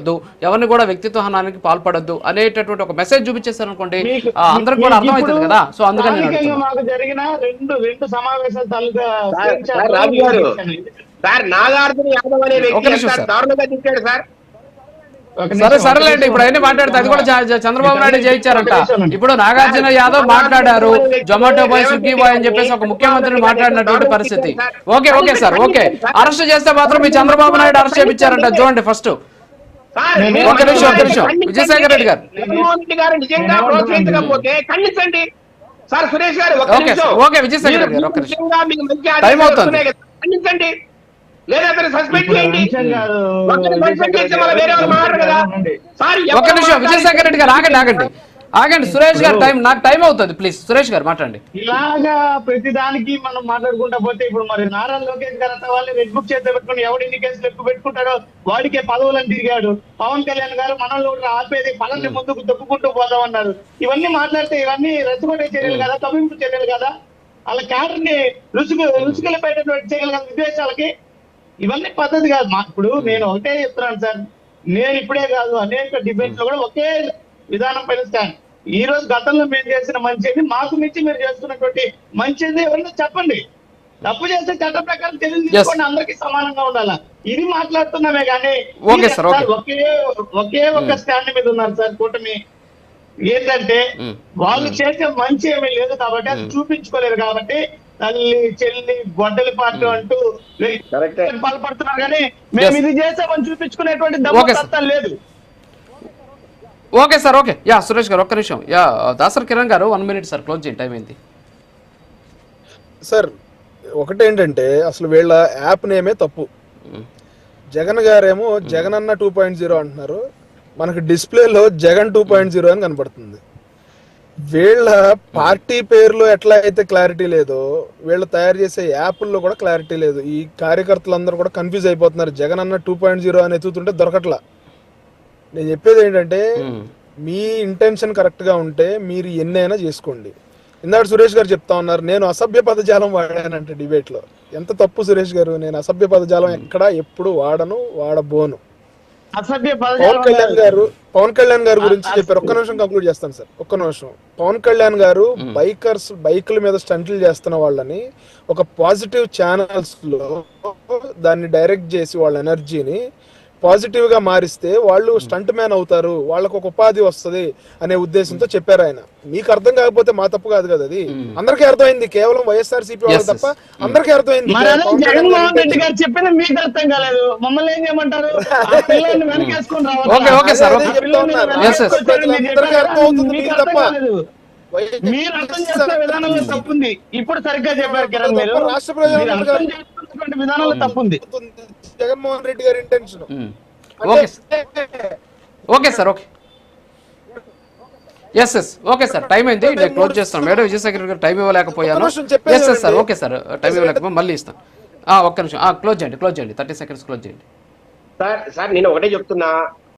మాట్లాడొద్దు, ఎవరిని కూడా వ్యక్తిత్వ హనానికి పాల్పడొద్దు అనేటటువంటి ఒక మెసేజ్ చూపించేస్తారు అనుకోండి, అందరికి కూడా అర్థమవుతుంది కదా. సో అందుకని మాకు జరిగిన రెండు సమావేశాలు తాలూకా సార్ నాగార్జున యాదవ్ అనే వ్యక్తి దారుణంగా తిట్టాడు సార్. సరే సరేలేండి, ఇప్పుడు అయినా మాట్లాడితే అది కూడా చంద్రబాబు నాయుడు చేయించారంట. ఇప్పుడు నాగార్జున యాదవ్ మాట్లాడారు జొమాటో బాయ్, స్విగ్గీ బాయ్ అని చెప్పేసి ఒక ముఖ్యమంత్రిని మాట్లాడినటువంటి పరిస్థితి. Okay okay sir, okay arrest చేస్తే మాత్రం మీ చంద్రబాబు నాయుడు అరెస్ట్ చేయించారంట. చూడండి ఫస్ట్ ఒక నిమిషం విజయశేఖర్ రెడ్డి గారు. జగన్మోహన్ రెడ్డి గారు నిజంగా ప్రోత్సహించకపోతే ఖండించండి సార్. సురేష్ గారు ఓకే విజయశేఖర్ రెడ్డి గారు టైం అవుతుంది, ఖండించండి. లేదా సస్పెండ్ చేయండి. ఒక నిమిషం విజయశేఖర్ రెడ్డి గారు ఆగండి సురేష్ గారు, నాకు టైం అవుతుంది, ప్లీజ్ సురేష్ గారు మాట్లాడండి. ఇలాగా ప్రతిదానికి మనం మాట్లాడుకుంటా పోతే ఇప్పుడు మరి నారా లోకేష్ గారు అంతా వాళ్ళు రెడ్ బుక్ చేస్తే పెట్టుకుని ఎవడు ఎన్ని కేసులు ఎక్కువ పెట్టుకుంటాడో వాడికే పదవులను తిరిగాడు. పవన్ కళ్యాణ్ గారు మనల్ని కూడా ఆపేది పనుల్ని ముందుకు తొక్కుకుంటూ పోదామన్నారు. ఇవన్నీ మాట్లాడితే ఇవన్నీ రెచ్చగొట్టే చర్యలు కదా, కవింపు చర్యలు కదా, వాళ్ళ క్యాడర్ ని రుసుకులు పెట్టేటువంటి చర్యలు కదా విదేశాలకి. ఇవన్నీ పద్ధతి కాదు. ఇప్పుడు నేను ఒకటే చెప్తున్నాను సార్, నేను ఇప్పుడే కాదు అనేక డిబేట్ లో కూడా ఒకే విధానం పైన స్టాండ్. ఈ రోజు గతంలో మేము చేసిన మంచిది, మాకు మించి మీరు చేస్తున్నటువంటి మంచిది ఎవరైనా చెప్పండి. తప్పు చేస్తే చట్ట ప్రకారం చర్యలు తీసుకోండి, అందరికీ సమానంగా ఉండాలా. ఇది మాట్లాడుతున్నామే కానీ ఒకే ఒక స్టాండ్ మీద ఉన్నారు సార్ కూటమి. ఏంటంటే వాళ్ళు చేసే మంచి ఏమీ లేదు కాబట్టి అది చూపించుకోలేరు కాబట్టి తల్లి చెల్లి గొడ్డలి పార్టీ అంటూ పాల్పడుతున్నారు కానీ మేము ఇది చేసామని చూపించుకునేటువంటి దమ్ము లేదు. ఓకే సార్, ఓకే సురేష్ గారు ఒక్క నిమిషం. దాసర్ కిరణ్ గారు 1 minute సార్, క్లోజ్ చేయండి, టైం అయింది సార్. ఒకటేంటంటే అసలు వీళ్ళ యాప్ నేమే తప్పు. జగన్ గారేమో జగన్ అన్న 2.0 అంటున్నారు, మనకు డిస్ప్లేలో జగన్ 2.0 అని కనపడుతుంది. వీళ్ళ పార్టీ పేరులో ఎట్లా అయితే క్లారిటీ లేదో వీళ్ళు తయారు చేసే యాప్ల్లో కూడా క్లారిటీ లేదు. ఈ కార్యకర్తలందరూ కూడా కన్ఫ్యూజ్ అయిపోతున్నారు. జగన్ అన్న 2.0 అని ఎత్తుతుంటే దొరకట్లా. నేను చెప్పేది ఏంటంటే మీ ఇంటెన్షన్ కరెక్ట్గా ఉంటే మీరు ఎన్నైనా చేసుకోండి. ఇందాక సురేష్ గారు చెప్తా ఉన్నారు నేను అసభ్య పదజాలం వాడానంటే డిబేట్లో. ఎంత తప్పు సురేష్ గారు, నేను అసభ్య పదజాలం ఎక్కడా ఎప్పుడు వాడబోను. పవన్ కళ్యాణ్ గారు గురించి చెప్పారు. ఒక్క నిమిషం కంక్లూడ్ చేస్తాను సార్, ఒక్క నిమిషం. పవన్ కళ్యాణ్ గారు బైకుల మీద స్టంట్లు చేస్తున్న వాళ్ళని ఒక పాజిటివ్ ఛానల్స్ లో దాన్ని డైరెక్ట్ చేసి వాళ్ళ ఎనర్జీని పాజిటివ్ గా మారిస్తే వాళ్ళు స్టంట్ మ్యాన్ అవుతారు, వాళ్ళకు ఒక ఉపాధి వస్తుంది అనే ఉద్దేశంతో చెప్పారు ఆయన. మీకు అర్థం కాకపోతే మా తప్పు కాదు కదా, అది అందరికీ అర్థమైంది. కేవలం వైఎస్ఆర్సీపీ వాళ్ళు తప్ప అందరికీ అర్థమైంది. జగన్మోహన్ రెడ్డి గారు చెప్పింది మీకు అర్థం కాలేదు, మమ్మల్ని ఏం చేయమంటారు? మీరు అర్థం చేసిన విధానంలో తప్పుంది. ఇప్పుడు సరిగ్గా చెప్పారు కిరణ్, మీరు రాష్ట్ర ప్రజలు విధానంలో తప్పుంది. జగన్మోహన్ రెడ్డి గారి intention. Okay sir, okay okay sir, time అయింది, నేను క్లోజ్ చేస్తాను. మేడం విజయశేఖర్ గారు టైం ఇవ్వలేకపోయాను. సార్ ఓకే సార్, టైం ఇవ్వలేకపోతే మళ్ళీ ఇస్తాను. ఒక్క నిమిషం క్లోజ్ చేయండి 30 seconds క్లోజ్ చేయండి. సార్ నేను ఒకటే చెప్తున్నా,